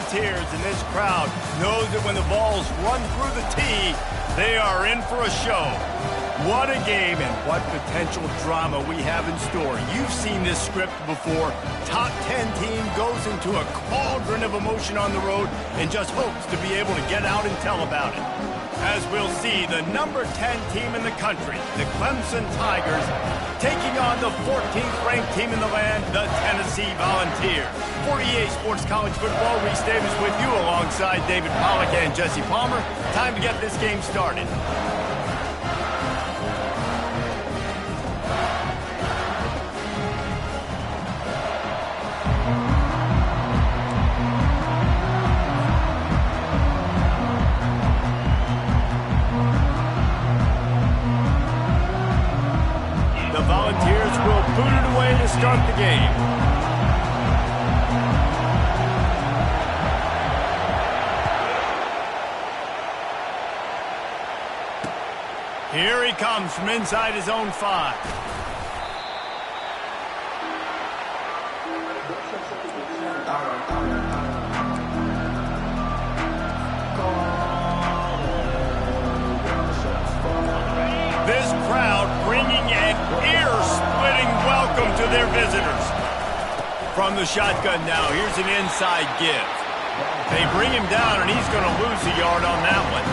Volunteers, and this crowd knows that when the balls run through the tee, they are in for a show. What a game and what potential drama we have in store. You've seen this script before. Top 10 team goes into a cauldron of emotion on the road and just hopes to be able to get out and tell about it. As we'll see, the number 10 team in the country, the Clemson Tigers, taking on the 14th ranked team in the land, the Tennessee Volunteers. For EA Sports College Football, Reese Davis with you alongside David Pollack and Jesse Palmer. Time to get this game started. Volunteers will boot it away to start the game. Here he comes from inside his own 5. This crowd bringing an ear-splitting welcome to their visitors. From the shotgun now, here's an inside give. They bring him down, and he's going to lose a yard on that one.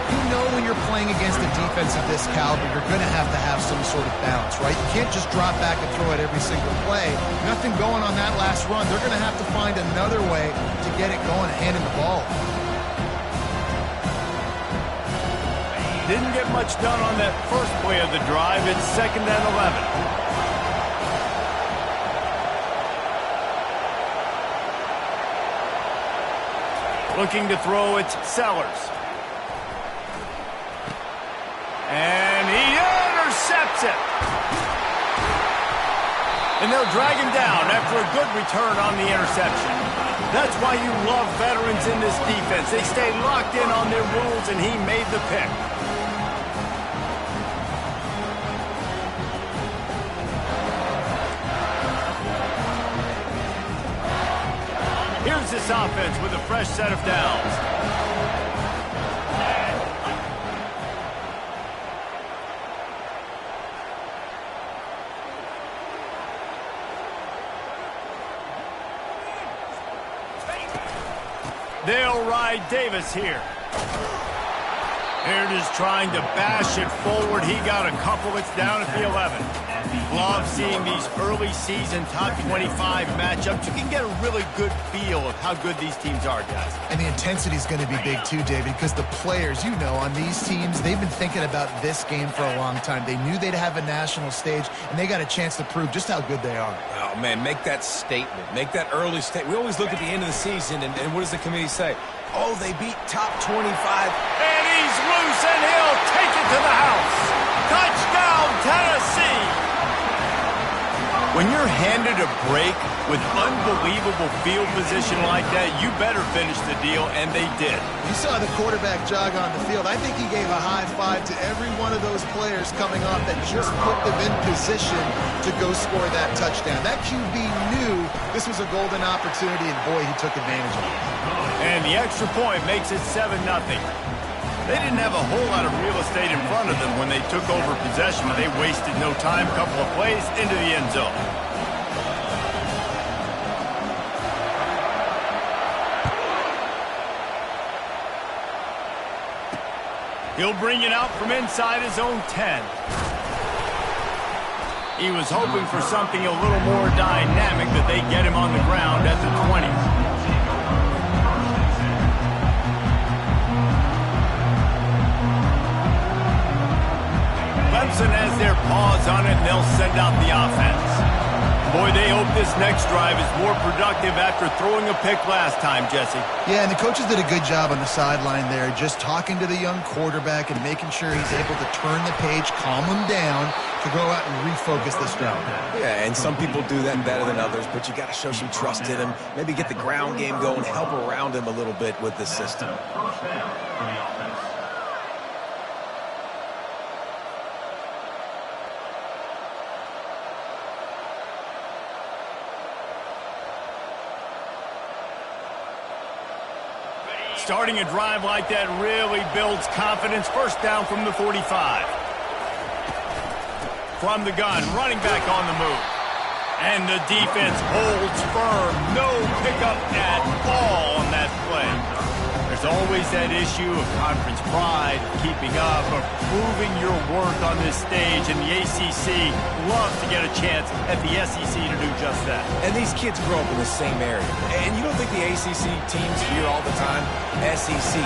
You know when you're playing against a defense of this caliber, you're going to have some sort of balance, right? You can't just drop back and throw it every single play. Nothing going on that last run. They're going to have to find another way to get it going and hand him the ball. Didn't get much done on that first play of the drive. It's 2nd and 11. Looking to throw, it's Sellers. And he intercepts it. And they'll drag him down after a good return on the interception. That's why you love veterans in this defense. They stay locked in on their rules, and he made the pick. Here's this offense with a fresh set of downs. They'll ride Davis here. Here it is trying to bash it forward. He got a couple. It's down at the 11. Love seeing these early season top 25 matchups. You can get a really good feel of how good these teams are, guys. And the intensity is going to be big too, David, because the players, you know, on these teams, they've been thinking about this game for a long time. They knew they'd have a national stage, and they got a chance to prove just how good they are. Oh, man, make that statement. Make that early statement. We always look at the end of the season, and what does the committee say? Oh, they beat top 25. And he's loose, and he'll take it to the house. Touchdown, Tennessee! When you're handed a break with unbelievable field position like that, you better finish the deal, and they did. You saw the quarterback jog on the field. I think he gave a high five to every one of those players coming off that just put them in position to go score that touchdown. That QB knew this was a golden opportunity, and boy, he took advantage of it. And the extra point makes it 7-0. They didn't have a whole lot of real estate in front of them when they took over possession. They wasted no time, couple of plays into the end zone. He'll bring it out from inside his own 10. He was hoping for something a little more dynamic, that they get him on the ground at the 20. Clemson has their paws on it, and they'll send out the offense. Boy, they hope this next drive is more productive after throwing a pick last time, Jesse. Yeah, and the coaches did a good job on the sideline there, just talking to the young quarterback and making sure he's able to turn the page, calm him down, to go out and refocus this drive. Yeah, and some people do that better than others, but you got to show some trust in him, maybe get the ground game going, help around him a little bit with this system. Starting a drive like that really builds confidence. First down from the 45. From the gun, running back on the move. And the defense holds firm. No pickup at all on that play. There's always that issue of conference pride, keeping up, of proving your worth on this stage. And the ACC loves to get a chance at the SEC to do just that. And these kids grow up in the same area. And you don't think the ACC teams hear all the time? SEC,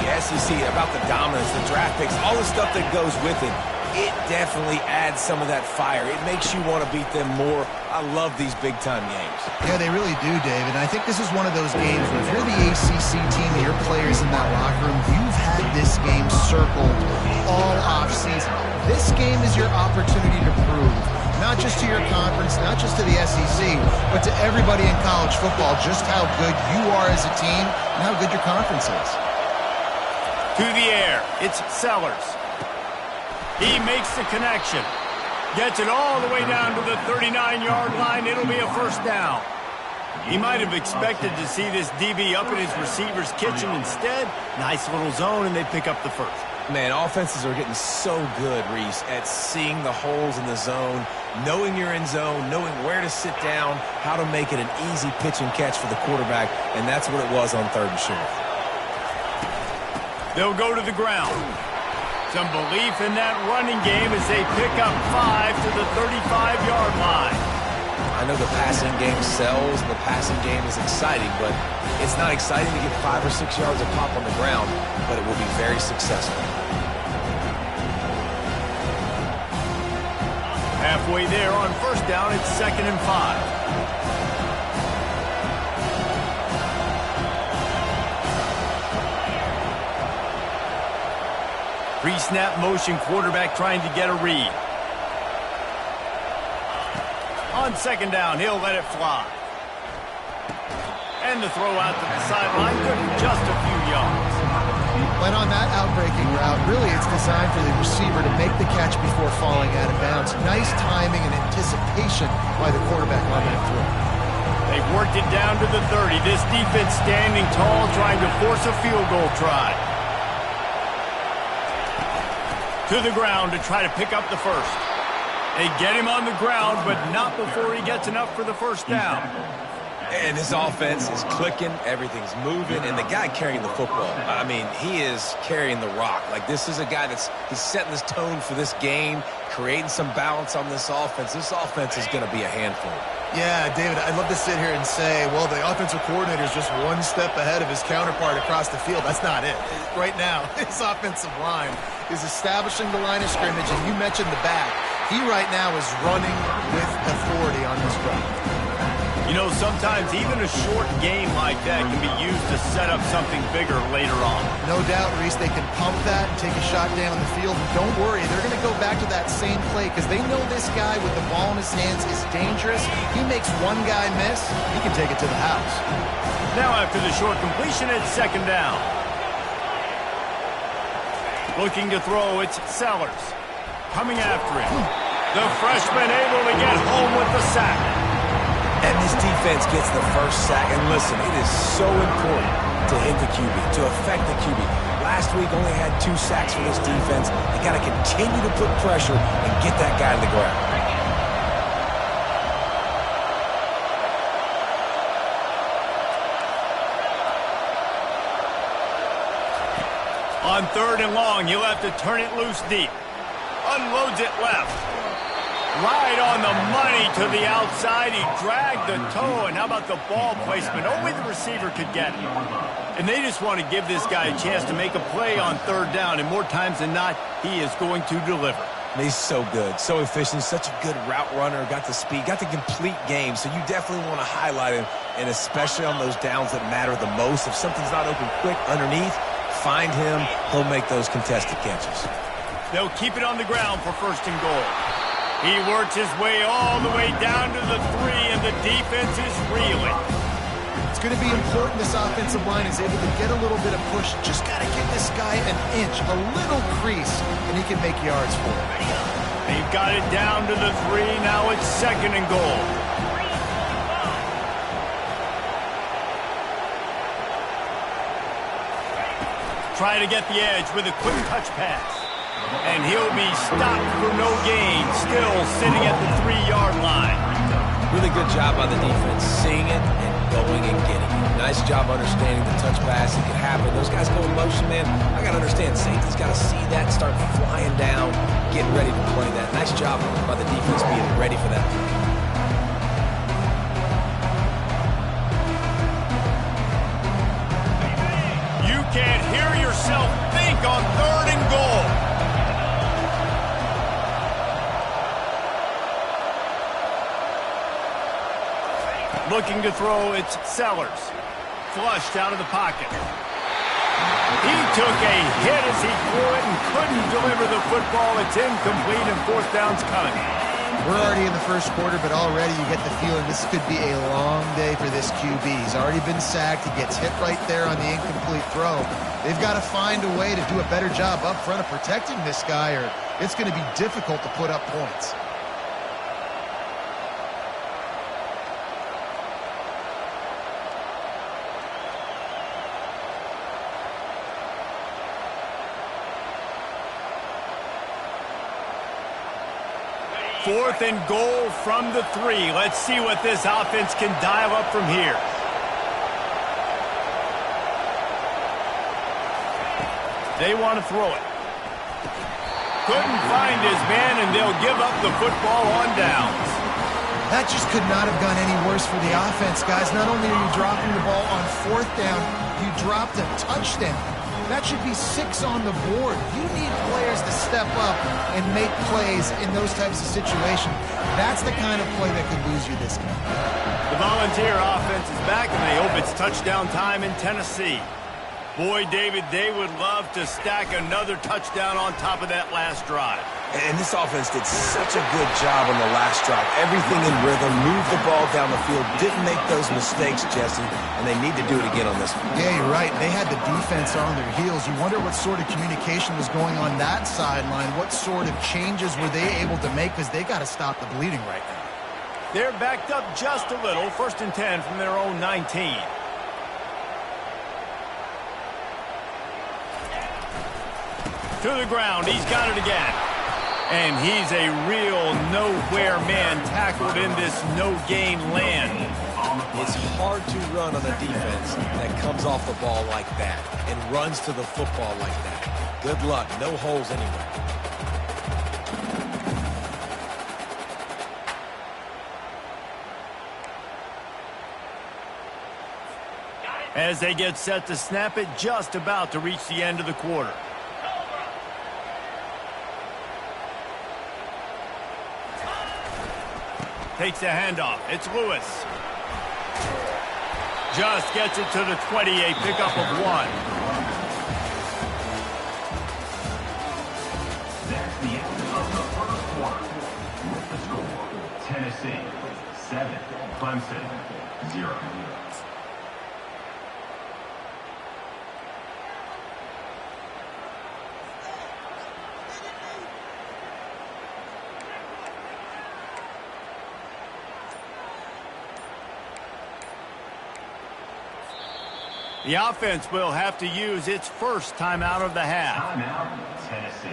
about the dominance, the draft picks, all the stuff that goes with it. It definitely adds some of that fire. It makes you want to beat them more. I love these big-time games. Yeah, they really do, David. And I think this is one of those games where if you're the ACC team and your players in that locker room, you've had this game circled all offseason. This game is your opportunity to prove, not just to your conference, not just to the SEC, but to everybody in college football, just how good you are as a team and how good your conference is. To the air, it's Sellers. He makes the connection. Gets it all the way down to the 39-yard line. It'll be a first down. He might have expected to see this DB up in his receiver's kitchen. Instead, nice little zone, and they pick up the first. Man, offenses are getting so good, Reese, at seeing the holes in the zone, knowing you're in zone, knowing where to sit down, how to make it an easy pitch and catch for the quarterback, and that's what it was on 3rd and short. They'll go to the ground. Some belief in that running game as they pick up 5 to the 35-yard line. I know the passing game sells and the passing game is exciting, but it's not exciting to get 5 or 6 yards of pop on the ground, but it will be very successful. Halfway there on first down, it's 2nd and 5. Pre-snap motion, quarterback trying to get a read. On 2nd down, he'll let it fly. And the throw out to the sideline, good for just a few yards. When on that outbreaking route, really it's designed for the receiver to make the catch before falling out of bounds. Nice timing and anticipation by the quarterback on that throw. They've worked it down to the 30. This defense standing tall, trying to force a field goal try. To the ground to try to pick up the first. They get him on the ground, but not before he gets enough for the first down. And his offense is clicking, everything's moving, and the guy carrying the football, I mean, he is carrying the rock. Like, this is a guy he's setting this tone for this game, creating some balance on this offense. This offense is going to be a handful. Yeah, David, I'd love to sit here and say, well, the offensive coordinator is just one step ahead of his counterpart across the field. That's not it. Right now, his offensive line is establishing the line of scrimmage, and you mentioned the back. He right now is running with authority on this drive. You know, sometimes even a short game like that can be used to set up something bigger later on. No doubt, Reese, they can pump that and take a shot down the field. And don't worry, they're going to go back to that same play because they know this guy with the ball in his hands is dangerous. He makes one guy miss, he can take it to the house. Now after the short completion, it's 2nd down. Looking to throw, it's Sellers. Coming after him. The freshman able to get home with the sack. And this defense gets the first sack. And listen, it is so important to hit the QB, to affect the QB. Last week only had 2 sacks for this defense. They got to continue to put pressure and get that guy to the ground. On 3rd and long, he'll have to turn it loose deep. Unloads it left. Right on the money to the outside. He dragged the toe, and how about the ball placement? Only the receiver could get it. And they just want to give this guy a chance to make a play on 3rd down, and more times than not, he is going to deliver. He's so good, so efficient, such a good route runner, got the speed, got the complete game, so you definitely want to highlight him, and especially on those downs that matter the most. If something's not open quick underneath, find him, he'll make those contested catches. They'll keep it on the ground for 1st and goal. He works his way all the way down to the 3, and the defense is reeling. It's going to be important this offensive line is able to get a little bit of push. Just got to give this guy an inch, a little crease, and he can make yards for it. They've got it down to the 3. Now it's 2nd and goal. Try to get the edge with a quick touch pass. And he'll be stopped for no gain, still sitting at the 3-yard line. Really good job by the defense, seeing it and going and getting it. Nice job understanding the touch pass. It can happen. Those guys go in motion, man. I got to understand, safety's got to see that, start flying down, getting ready to play that. Nice job by the defense being ready for that. You can't hear yourself think on 3rd and goal. Looking to throw, it's Sellers. Flushed out of the pocket. He took a hit as he threw it and couldn't deliver the football. It's incomplete and 4th down's coming. We're already in the first quarter, but already you get the feeling this could be a long day for this QB. He's already been sacked. He gets hit right there on the incomplete throw. They've got to find a way to do a better job up front of protecting this guy, or it's going to be difficult to put up points. Fourth and goal from the 3. Let's see what this offense can dial up from here. They want to throw it. Couldn't find his man, and they'll give up the football on downs. That just could not have gone any worse for the offense, guys. Not only are you dropping the ball on 4th down, you dropped a touchdown. That should be 6 on the board. You need players to step up and make plays in those types of situations. That's the kind of play that could lose you this game. The Volunteer offense is back, and they hope it's touchdown time in Tennessee. Boy, David, they would love to stack another touchdown on top of that last drive. And this offense did such a good job on the last drive. Everything in rhythm, moved the ball down the field, didn't make those mistakes, Jesse, and they need to do it again on this one. Yeah, you're right. They had the defense on their heels. You wonder what sort of communication was going on that sideline. What sort of changes were they able to make, because they got to stop the bleeding right now. They're backed up just a little. 1st and 10 from their own 19. To the ground. He's got it again. And he's a real nowhere man tackled in this no-gain land. It's hard to run on a defense that comes off the ball like that and runs to the football like that. Good luck. No holes anywhere. As they get set to snap it, just about to reach the end of the quarter. Takes the handoff. It's Lewis. Just gets it to the 20, a pickup of 1. That's the end of the first quarter. With the score, Tennessee 7, Clemson 0. The offense will have to use its first timeout of the half. Timeout, Tennessee.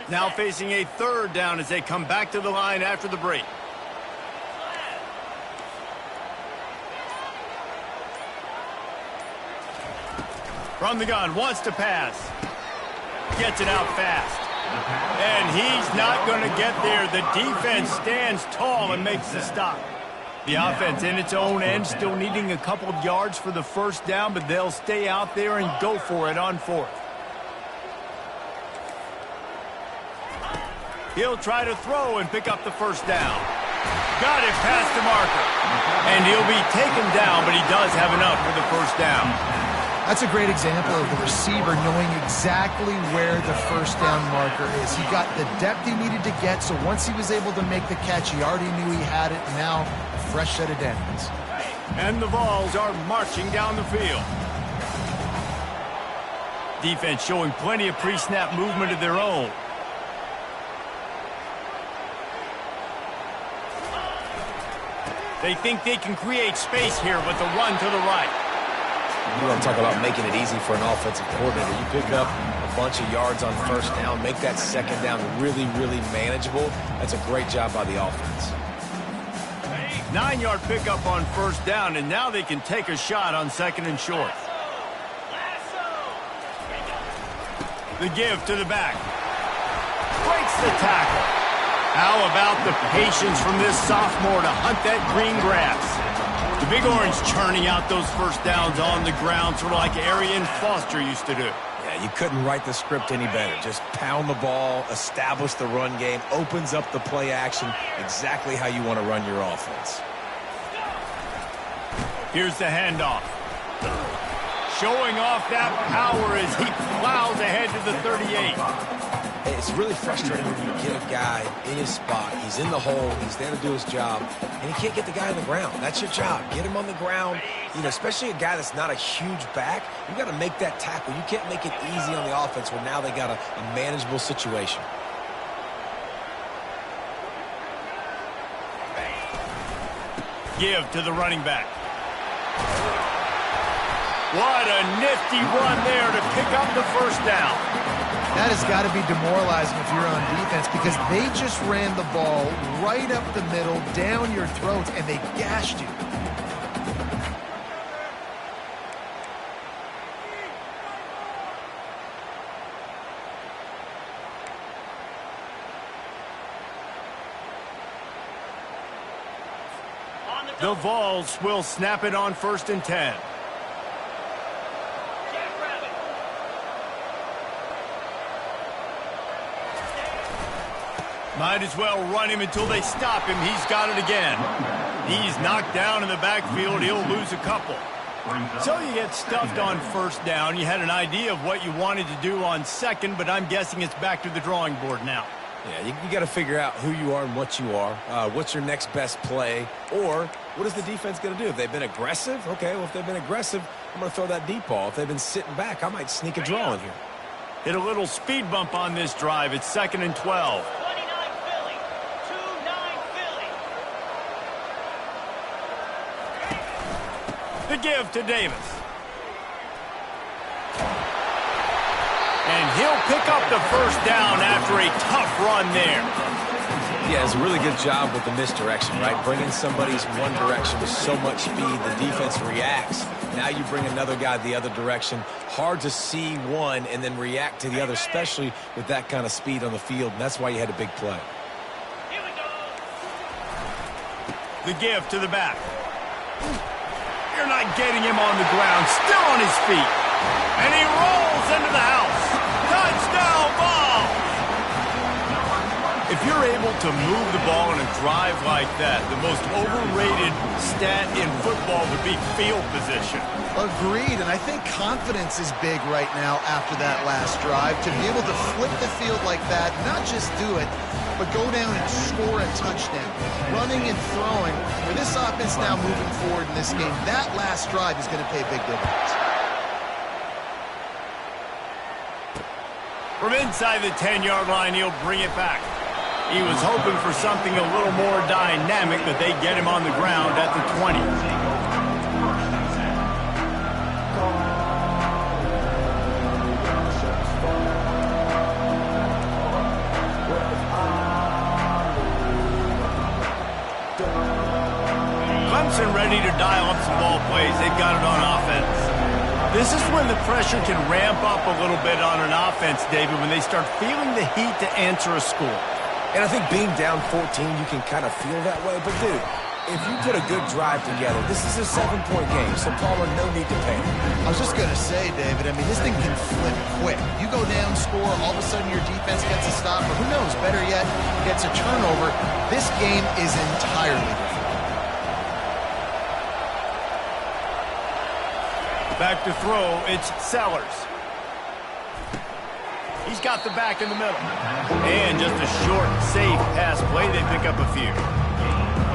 Now facing a 3rd down as they come back to the line after the break. From the gun, wants to pass. Gets it out fast. And he's not going to get there. The defense stands tall and makes the stop. The offense in its own end, still needing a couple of yards for the 1st down, but they'll stay out there and go for it on 4th. He'll try to throw and pick up the 1st down. Got it past the marker. And he'll be taken down, but he does have enough for the 1st down. That's a great example of the receiver knowing exactly where the 1st down marker is. He got the depth he needed to get, so once he was able to make the catch, he already knew he had it. Now, a fresh set of downs. And the Vols are marching down the field. Defense showing plenty of pre-snap movement of their own. They think they can create space here with the run to the right. You want to talk about making it easy for an offensive coordinator. You pick up a bunch of yards on first down, make that second down really, really manageable. That's a great job by the offense. 9-yard pickup on first down, and now they can take a shot on second and short. The give to the back. Breaks the tackle. How about the patience from this sophomore to hunt that green grass? The Big Orange churning out those first downs on the ground, sort of like Arian Foster used to do. Yeah, you couldn't write the script any better. Just pound the ball, establish the run game, opens up the play action, exactly how you want to run your offense. Here's the handoff. Showing off that power as he plows ahead to the 38. It's really frustrating when you get a guy in his spot. He's in the hole. He's there to do his job, and he can't get the guy on the ground. That's your job. Get him on the ground. You know, especially a guy that's not a huge back. You got to make that tackle. You can't make it easy on the offense when now they got a manageable situation. Give to the running back. What a nifty run there to pick up the first down. That has got to be demoralizing if you're on defense, because they just ran the ball right up the middle, down your throats, and they gashed you. The Vols will snap it on first and 10. Might as well run him until they stop him. He's got it again. He's knocked down in the backfield. He'll lose a couple. So you get stuffed on first down. You had an idea of what you wanted to do on second, but I'm guessing it's back to the drawing board now. Yeah, you got to figure out who you are and what you are. What's your next best play? Or what is the defense going to do? If they've been aggressive, okay, well, if they've been aggressive, I'm going to throw that deep ball. If they've been sitting back, I might sneak a draw in here. Hit a little speed bump on this drive. It's second and 12. The give to Davis. And he'll pick up the first down after a tough run there. Yeah, it's a really good job with the misdirection, right? Bringing somebody's one direction with so much speed, the defense reacts. Now you bring another guy the other direction. Hard to see one and then react to the other, especially with that kind of speed on the field, and that's why you had a big play. Here we go. The give to the back. You're not getting him on the ground. Still on his feet. And he rolls into the house. Touchdown ball. If you're able to move the ball in a drive like that, the most overrated stat in football would be field position. Agreed, and I think confidence is big right now after that last drive. To be able to flip the field like that, not just do it, but go down and score a touchdown. Running and throwing, for this offense now moving forward in this game, that last drive is going to pay big dividends. From inside the 10-yard line, he'll bring it back. He was hoping for something a little more dynamic, but they get him on the ground at the 20. Clemson ready to dial up some ball plays. They've got it on offense. This is when the pressure can ramp up a little bit on an offense, David, when they start feeling the heat to answer a score. And I think being down 14, you can kind of feel that way. But, dude, if you put a good drive together, this is a 7-point game, so Palmer, no need to panic. I was just going to say, David, I mean, this thing can flip quick. You go down, score, all of a sudden your defense gets a stop, or who knows, better yet, gets a turnover. This game is entirely different. Back to throw, it's Sellers. He's got the back in the middle. And just a short, safe pass play. They pick up a few.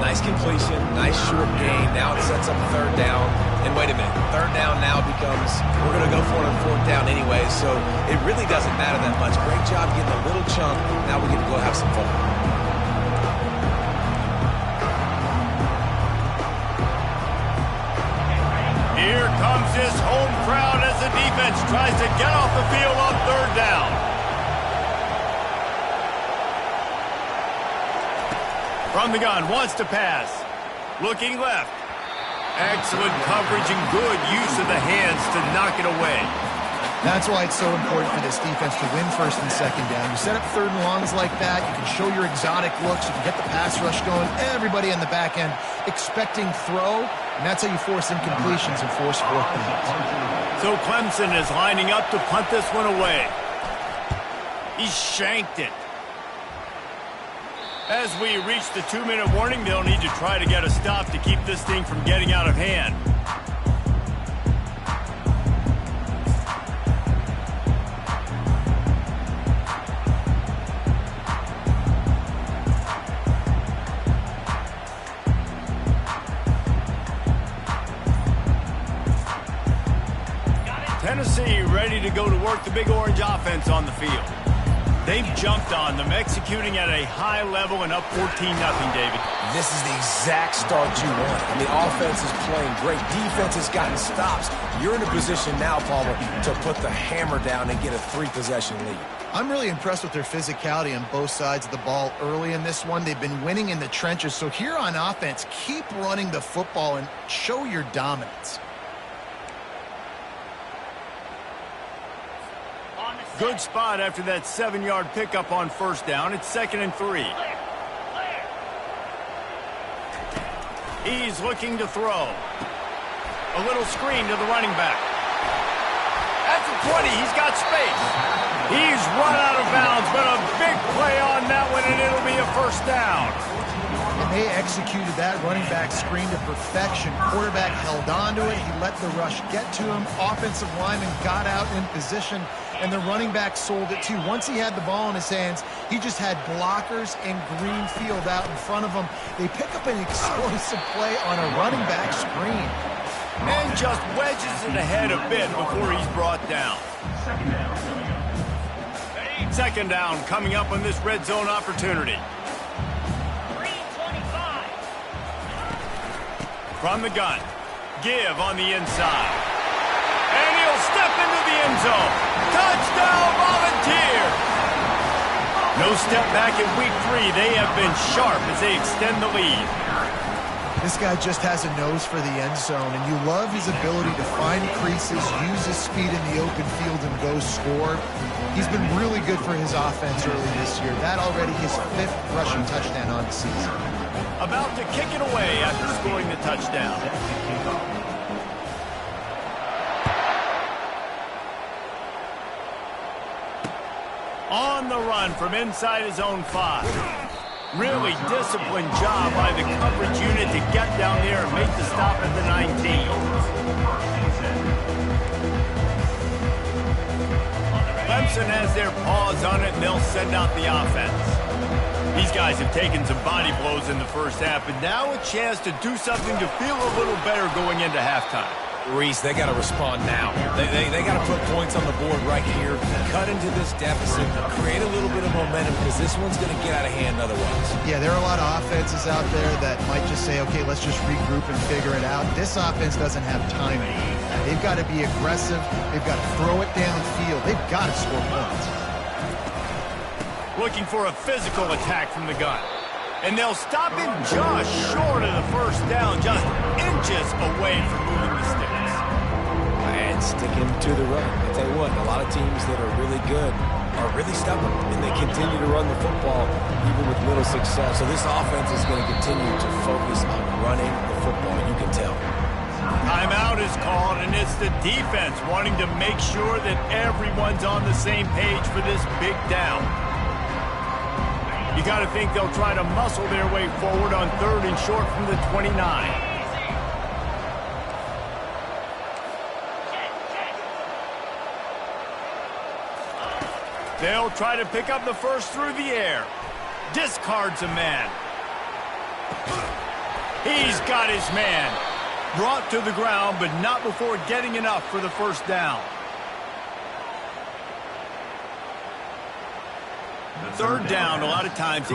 Nice completion, nice short gain. Now it sets up a third down. And wait a minute, third down now becomes, we're going to go for it on fourth down anyway, so it really doesn't matter that much. Great job getting a little chunk. Now we get to go have some fun. Here comes this home crowd as the defense tries to get off the field on third down. From the gun, wants to pass. Looking left. Excellent coverage and good use of the hands to knock it away. That's why it's so important for this defense to win first and second down. You set up third and longs like that, you can show your exotic looks, you can get the pass rush going, everybody in the back end expecting throw, and that's how you force incompletions and force fourth downs. So Clemson is lining up to punt this one away. He shanked it. As we reach the 2-minute warning, they'll need to try to get a stop to keep this thing from getting out of hand. Tennessee ready to go to work the Big Orange offense on the field. They've jumped on them, executing at a high level and up 14-0, David. This is the exact start you want. And the offense is playing great. Defense has gotten stops. You're in a position now, Palmer, to put the hammer down and get a 3-possession lead. I'm really impressed with their physicality on both sides of the ball early in this one. They've been winning in the trenches. So here on offense, keep running the football and show your dominance. Good spot after that 7-yard pickup on first down. It's 2nd and 3. He's looking to throw. A little screen to the running back. At the 20, he's got space. He's run out of bounds, but a big play on that one, and it'll be a first down. And they executed that running back screen to perfection. Quarterback held on to it. He let the rush get to him. Offensive lineman got out in position, and the running back sold it too. Once he had the ball in his hands, he just had blockers and green field out in front of him. They pick up an explosive play on a running back screen. And just wedges it ahead a bit before he's brought down. Second down coming up on this red zone opportunity. From the gun, give on the inside. And he'll step into the end zone. Touchdown, Volunteers! No step back in week 3. They have been sharp as they extend the lead. This guy just has a nose for the end zone, and you love his ability to find creases, use his speed in the open field, and go score. He's been really good for his offense early this year. That already his 5th rushing touchdown on the season. About to kick it away after scoring the touchdown. On the run from inside his own 5. Really disciplined job by the coverage unit to get down there and make the stop at the 19. Clemson has their paws on it, and they'll send out the offense. These guys have taken some body blows in the first half, but now a chance to do something to feel a little better going into halftime. Reese, they got to respond now. They got to put points on the board right here, cut into this deficit, create a little bit of momentum, because this one's going to get out of hand otherwise. Yeah, there are a lot of offenses out there that might just say, okay, let's just regroup and figure it out. This offense doesn't have time. They've got to be aggressive. They've got to throw it downfield. They've got to score points. Looking for a physical attack from the gun. And they'll stop him just short of the first down, just inches away from moving the sticks. And stick him to the run. I tell you what, a lot of teams that are really good are really stubborn, and they continue to run the football even with little success. So this offense is going to continue to focus on running the football, you can tell. Timeout is called, and it's the defense wanting to make sure that everyone's on the same page for this big down. You got to think they'll try to muscle their way forward on 3rd and short from the 29. They'll try to pick up the first through the air. Discards a man. He's got his man. Brought to the ground, but not before getting enough for the first down. Third down, a lot of times